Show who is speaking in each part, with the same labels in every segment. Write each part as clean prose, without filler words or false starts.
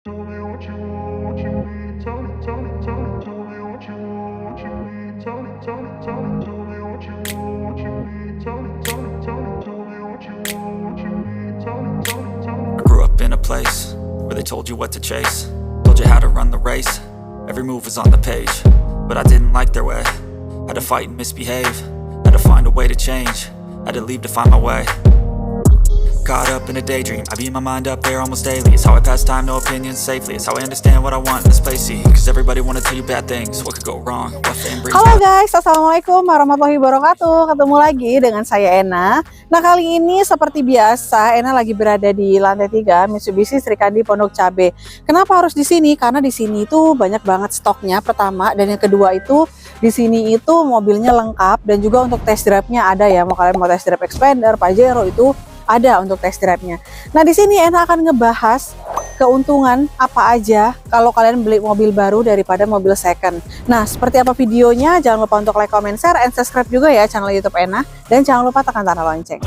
Speaker 1: Tell me what you need. Tell me. Tell me what you need. Tell me what you need. Tell me what you need.
Speaker 2: I grew up in a place where they told you what to chase, told you how to run the race. Every move was on the page, but I didn't like their way. Had to fight and misbehave, had to find a way to change, had to leave to find my way. Caught up in a daydream, I beat my mind up there almost daily. It's how I pass time, no opinions safely. It's how I understand what I want in this place, see. Cause everybody wanna tell you bad things, what could go wrong, what fame brings.
Speaker 3: Halo guys, assalamualaikum warahmatullahi wabarakatuh. Ketemu lagi dengan saya Ena. Nah kali ini seperti biasa Ena lagi berada di lantai 3 Mitsubishi Srikandi Pondok Cabe. Kenapa harus di sini? Karena di sini itu banyak banget stoknya pertama, dan yang kedua itu di sini itu mobilnya lengkap dan juga untuk test drive-nya ada ya. Mau kalian mau test drive Xpander, Pajero itu ada untuk test drive-nya. Nah di sini Ena akan ngebahas keuntungan apa aja kalau kalian beli mobil baru daripada mobil second. Nah seperti apa videonya, jangan lupa untuk like, comment, share, and subscribe juga ya channel YouTube Ena, dan jangan lupa tekan tanda lonceng.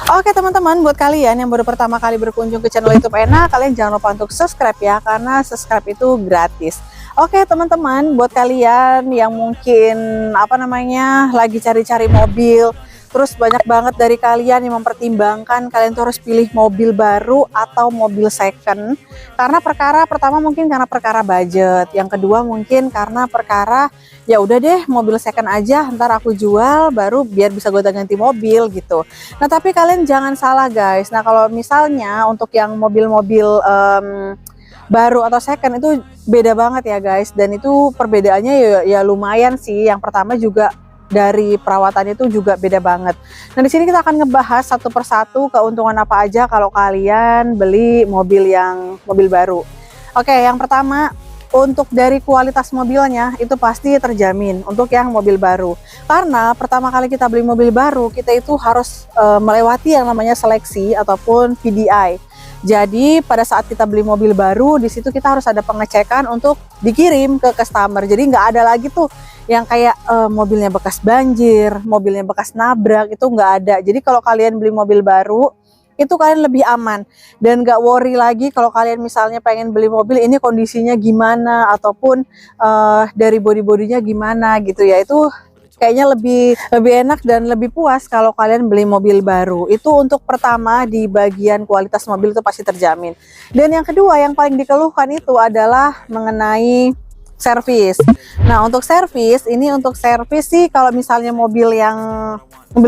Speaker 3: Oke teman-teman, buat kalian yang baru pertama kali berkunjung ke channel YouTube Ena, kalian jangan lupa untuk subscribe ya, karena subscribe itu gratis. Oke teman-teman, buat kalian yang mungkin lagi cari-cari mobil, terus banyak banget dari kalian yang mempertimbangkan kalian tuh harus pilih mobil baru atau mobil second, karena perkara pertama mungkin karena perkara budget, yang kedua mungkin karena perkara ya udah deh mobil second aja, ntar aku jual baru biar bisa gue ganti mobil gitu. Nah tapi kalian jangan salah guys. Nah kalau misalnya untuk yang mobil-mobil baru atau second itu beda banget ya guys, dan itu perbedaannya ya lumayan sih. Yang pertama juga dari perawatannya itu juga beda banget. Nah di sini kita akan ngebahas satu persatu keuntungan apa aja kalau kalian beli mobil baru. Oke, yang pertama untuk dari kualitas mobilnya itu pasti terjamin untuk yang mobil baru, karena pertama kali kita beli mobil baru kita itu harus melewati yang namanya seleksi ataupun VDI. Jadi pada saat kita beli mobil baru, di situ kita harus ada pengecekan untuk dikirim ke customer. Jadi nggak ada lagi tuh yang kayak mobilnya bekas banjir, mobilnya bekas nabrak, itu nggak ada. Jadi kalau kalian beli mobil baru, itu kalian lebih aman dan nggak worry lagi kalau kalian misalnya pengen beli mobil ini kondisinya gimana, ataupun dari body-bodinya gimana gitu ya. Itu kayaknya lebih enak dan lebih puas kalau kalian beli mobil baru. Itu untuk pertama di bagian kualitas mobil itu pasti terjamin. Dan yang kedua yang paling dikeluhkan itu adalah mengenai servis. Nah untuk servis sih kalau misalnya mobil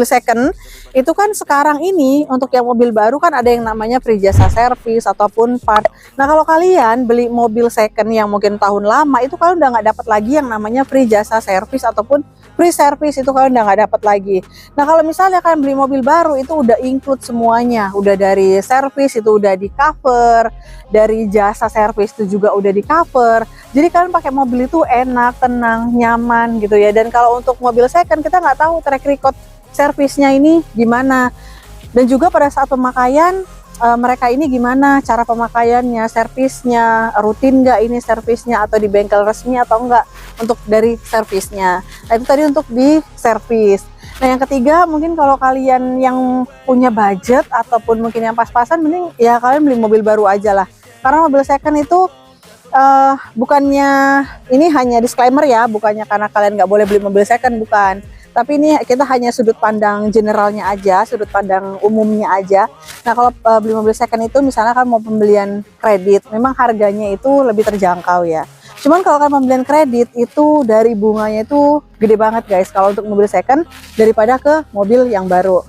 Speaker 3: second itu kan sekarang ini untuk yang mobil baru kan ada yang namanya free jasa servis ataupun part. Nah kalau kalian beli mobil second yang mungkin tahun lama itu kalian udah nggak dapat lagi yang namanya free jasa servis ataupun free service, itu kalian udah nggak dapat lagi. Nah kalau misalnya kalian beli mobil baru itu udah include semuanya, udah dari servis itu udah di cover, dari jasa servis itu juga udah di cover. Jadi kalian pakai mobil itu enak, tenang, nyaman gitu ya. Dan kalau untuk mobil second kita nggak tahu track record servisnya ini gimana, dan juga pada saat pemakaian mereka ini gimana cara pemakaiannya, servisnya rutin nggak ini servisnya, atau di bengkel resmi atau enggak untuk dari servisnya. Nah itu tadi untuk di servis. Nah yang ketiga mungkin kalau kalian yang punya budget ataupun mungkin yang pas-pasan, mending ya kalian beli mobil baru aja lah, karena mobil second itu bukannya, ini hanya disclaimer ya, bukannya karena kalian nggak boleh beli mobil second, bukan. Tapi ini kita hanya sudut pandang generalnya aja, sudut pandang umumnya aja. Nah kalau beli mobil second itu misalnya kan mau pembelian kredit, memang harganya itu lebih terjangkau ya. Cuman kalau kan pembelian kredit itu dari bunganya itu gede banget guys kalau untuk mobil second daripada ke mobil yang baru.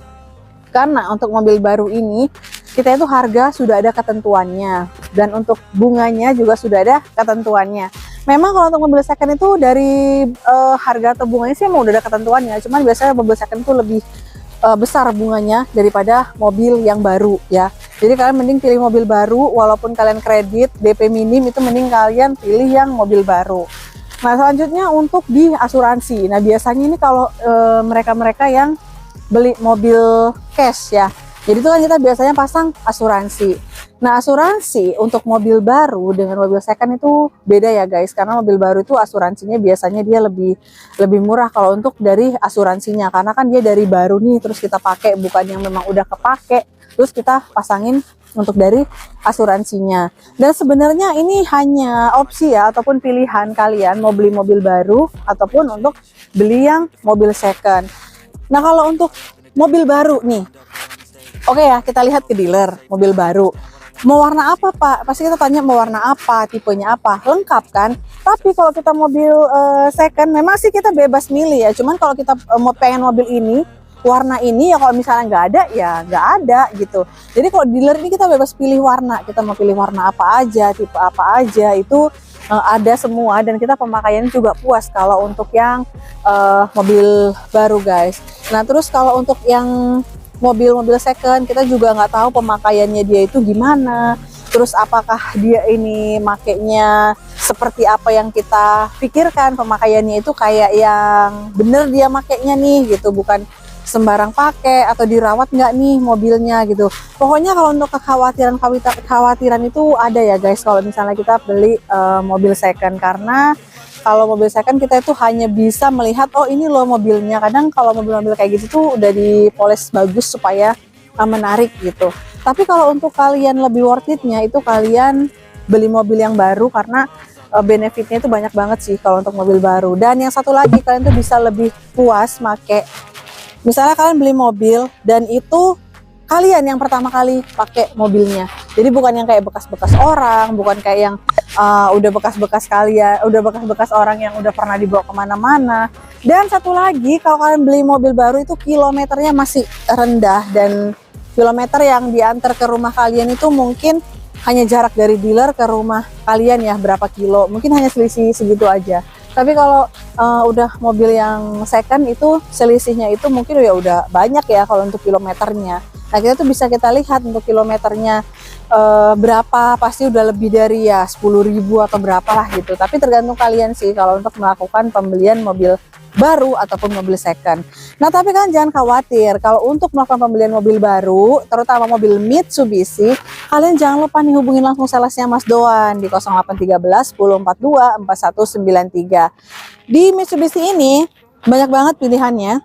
Speaker 3: Karena untuk mobil baru ini kita itu harga sudah ada ketentuannya, dan untuk bunganya juga sudah ada ketentuannya. Memang kalau untuk mobil second itu dari harga atau bunganya sih emang udah ada ketentuannya, cuman biasanya mobil second itu lebih besar bunganya daripada mobil yang baru ya. Jadi kalian mending pilih mobil baru, walaupun kalian kredit DP minim itu mending kalian pilih yang mobil baru. Nah selanjutnya untuk di asuransi. Nah biasanya ini kalau mereka-mereka yang beli mobil cash ya, Jadi itu kan kita biasanya pasang asuransi. Nah, asuransi untuk mobil baru dengan mobil second itu beda ya guys, karena mobil baru itu asuransinya biasanya dia lebih murah kalau untuk dari asuransinya, karena kan dia dari baru nih terus kita pakai, bukan yang memang udah kepake terus kita pasangin untuk dari asuransinya. Dan sebenarnya ini hanya opsi ya ataupun pilihan kalian mau beli mobil baru ataupun untuk beli yang mobil second. Nah, kalau untuk mobil baru nih, oke ya, kita lihat ke dealer mobil baru. Mau warna apa Pak? Pasti kita tanya mau warna apa, tipenya apa, lengkap kan? Tapi kalau kita mobil second, memang sih kita bebas milih ya. Cuman kalau kita mau pengen mobil ini, warna ini ya kalau misalnya nggak ada ya nggak ada gitu. Jadi kalau dealer ini kita bebas pilih warna. Kita mau pilih warna apa aja, tipe apa aja itu ada semua, dan kita pemakaiannya juga puas kalau untuk yang mobil baru guys. Nah terus kalau untuk yang mobil-mobil second kita juga nggak tahu pemakaiannya dia itu gimana, terus apakah dia ini makainya seperti apa yang kita pikirkan, pemakaiannya itu kayak yang bener dia makainya nih gitu, bukan sembarang pakai atau dirawat nggak nih mobilnya gitu. Pokoknya kalau untuk kekhawatiran itu ada ya guys kalau misalnya kita beli mobil second, karena kalau mobil second kita itu hanya bisa melihat oh ini loh mobilnya. Kadang kalau mobil-mobil kayak gitu tuh udah dipoles bagus supaya menarik gitu. Tapi kalau untuk kalian lebih worth it-nya itu kalian beli mobil yang baru, karena benefitnya itu banyak banget sih kalau untuk mobil baru. Dan yang satu lagi, kalian tuh bisa lebih puas make. Misalnya kalian beli mobil dan itu kalian yang pertama kali pakai mobilnya. Jadi bukan yang kayak bekas-bekas orang, bukan kayak yang udah bekas-bekas kalian, udah bekas-bekas orang yang udah pernah dibawa kemana-mana. Dan satu lagi, kalau kalian beli mobil baru itu kilometernya masih rendah, dan kilometer yang diantar ke rumah kalian itu mungkin hanya jarak dari dealer ke rumah kalian ya berapa kilo, mungkin hanya selisih segitu aja. Tapi kalau udah mobil yang second itu selisihnya itu mungkin ya udah banyak ya kalau untuk kilometernya. Nah kita tuh bisa kita lihat untuk kilometernya berapa, pasti udah lebih dari ya 10.000 atau berapa lah gitu. Tapi tergantung kalian sih kalau untuk melakukan pembelian mobil baru ataupun mobil second. Nah tapi kan jangan khawatir kalau untuk melakukan pembelian mobil baru, terutama mobil Mitsubishi, kalian jangan lupa nih hubungin langsung salesnya Mas Doan di 0813 1042 4193. Di Mitsubishi ini banyak banget pilihannya.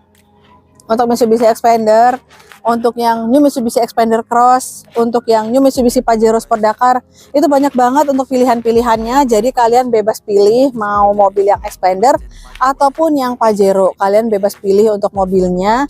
Speaker 3: Untuk Mitsubishi Xpander, untuk yang New Mitsubishi Xpander Cross, untuk yang New Mitsubishi Pajero Sport Dakar, itu banyak banget untuk pilihan-pilihannya. Jadi kalian bebas pilih mau mobil yang Xpander ataupun yang Pajero, kalian bebas pilih untuk mobilnya.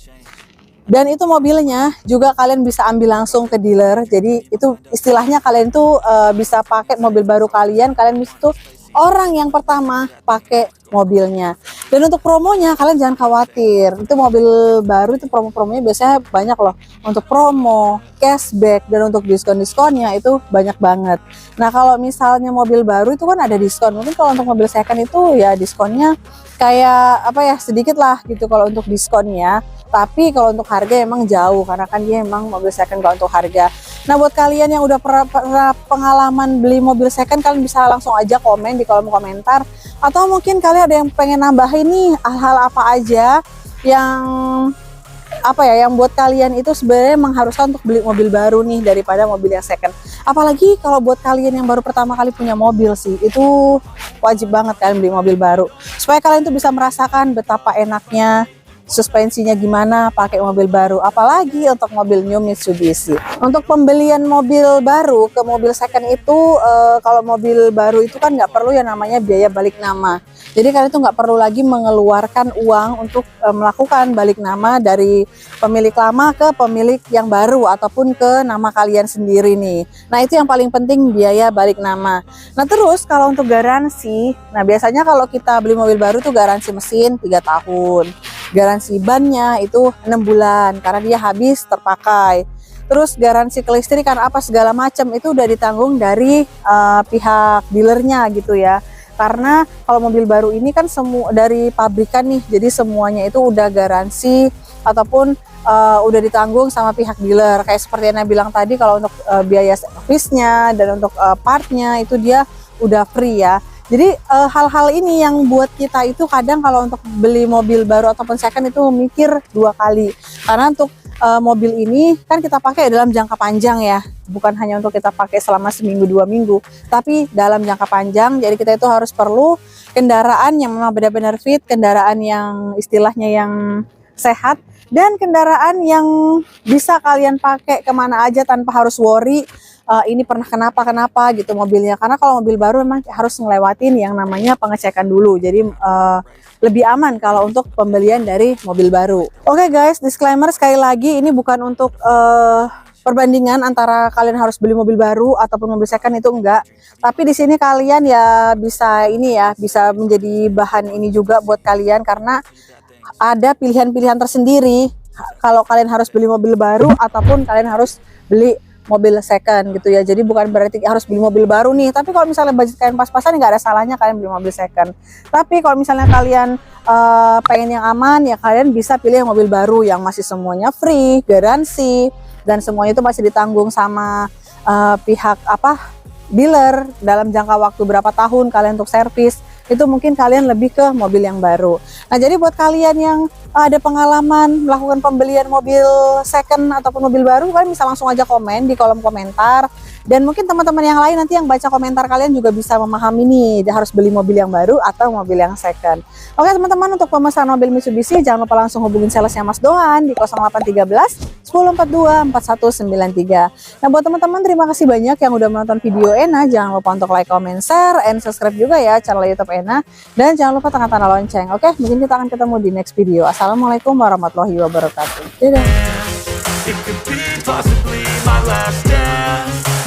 Speaker 3: Dan itu mobilnya juga kalian bisa ambil langsung ke dealer. Jadi itu istilahnya kalian tuh bisa pakai mobil baru kalian bisa tuh orang yang pertama pakai mobilnya. Dan untuk promonya kalian jangan khawatir, itu mobil baru itu promo-promonya biasanya banyak loh, untuk promo, cashback, dan untuk diskon-diskonnya itu banyak banget. Nah kalau misalnya mobil baru itu kan ada diskon, mungkin kalau untuk mobil second itu ya diskonnya kayak apa ya, sedikit lah gitu kalau untuk diskonnya. Tapi kalau untuk harga emang jauh, karena kan dia emang mobil second kalau untuk harga. Nah buat kalian yang udah pernah pengalaman beli mobil second, kalian bisa langsung aja komen di kolom komentar. Atau mungkin kalian ada yang pengen nambahin nih hal-hal apa aja yang apa ya, yang buat kalian itu sebenarnya mengharuskan untuk beli mobil baru nih daripada mobil yang second. Apalagi kalau buat kalian yang baru pertama kali punya mobil sih, itu wajib banget kalian beli mobil baru supaya kalian tuh bisa merasakan betapa enaknya suspensinya gimana pakai mobil baru, apalagi untuk mobil New Mitsubishi. Untuk pembelian mobil baru ke mobil second itu kalau mobil baru itu kan nggak perlu yang namanya biaya balik nama. Jadi kalian tuh nggak perlu lagi mengeluarkan uang untuk melakukan balik nama dari pemilik lama ke pemilik yang baru ataupun ke nama kalian sendiri nih. Nah itu yang paling penting, biaya balik nama. Nah terus kalau untuk garansi, nah biasanya kalau kita beli mobil baru tuh garansi mesin 3 tahun. Garansi bannya itu 6 bulan karena dia habis terpakai. Terus garansi kelistrikan apa segala macam itu udah ditanggung dari pihak dealernya gitu ya. Karena kalau mobil baru ini kan semua dari pabrikan nih, jadi semuanya itu udah garansi ataupun udah ditanggung sama pihak dealer. Kayak seperti yang saya bilang tadi, kalau untuk biaya servisnya dan untuk partnya itu dia udah free ya. Jadi hal-hal ini yang buat kita itu kadang kalau untuk beli mobil baru ataupun second itu mikir 2 kali. Karena untuk mobil ini kan kita pakai dalam jangka panjang ya, bukan hanya untuk kita pakai selama seminggu 2 minggu, tapi dalam jangka panjang. Jadi kita itu harus perlu kendaraan yang memang benar-benar fit, kendaraan yang istilahnya yang sehat, dan kendaraan yang bisa kalian pakai kemana aja tanpa harus worry ini pernah kenapa gitu mobilnya. Karena kalau mobil baru memang harus ngelewatin yang namanya pengecekan dulu. Jadi lebih aman kalau untuk pembelian dari mobil baru. Oke guys, disclaimer sekali lagi, ini bukan untuk perbandingan antara kalian harus beli mobil baru ataupun mobil second, itu enggak. Tapi di sini kalian ya bisa ini ya, bisa menjadi bahan ini juga buat kalian, karena ada pilihan-pilihan tersendiri kalau kalian harus beli mobil baru ataupun kalian harus beli mobil second gitu ya. Jadi bukan berarti harus beli mobil baru nih, tapi kalau misalnya budget kalian pas-pasan nggak ada salahnya kalian beli mobil second. Tapi kalau misalnya kalian pengen yang aman ya, kalian bisa pilih yang mobil baru yang masih semuanya free, garansi, dan semuanya itu masih ditanggung sama pihak dealer dalam jangka waktu berapa tahun kalian untuk servis. Itu mungkin kalian lebih ke mobil yang baru. Nah, jadi buat kalian yang ada pengalaman melakukan pembelian mobil second ataupun mobil baru, kalian bisa langsung aja komen di kolom komentar. Dan mungkin teman-teman yang lain nanti yang baca komentar kalian juga bisa memahami nih, harus beli mobil yang baru atau mobil yang second. Oke teman-teman, untuk pemesan mobil Mitsubishi jangan lupa langsung hubungin salesnya Mas Doan di 0813 1042 4193. Nah, buat teman-teman terima kasih banyak yang udah menonton video Ena. Jangan lupa untuk like, comment, share, and subscribe juga ya channel YouTube Ena. Dan jangan lupa tekan tanda lonceng. Oke, mungkin kita akan ketemu di next video. Assalamualaikum warahmatullahi wabarakatuh. Dadah.
Speaker 2: It could be possibly my last dance.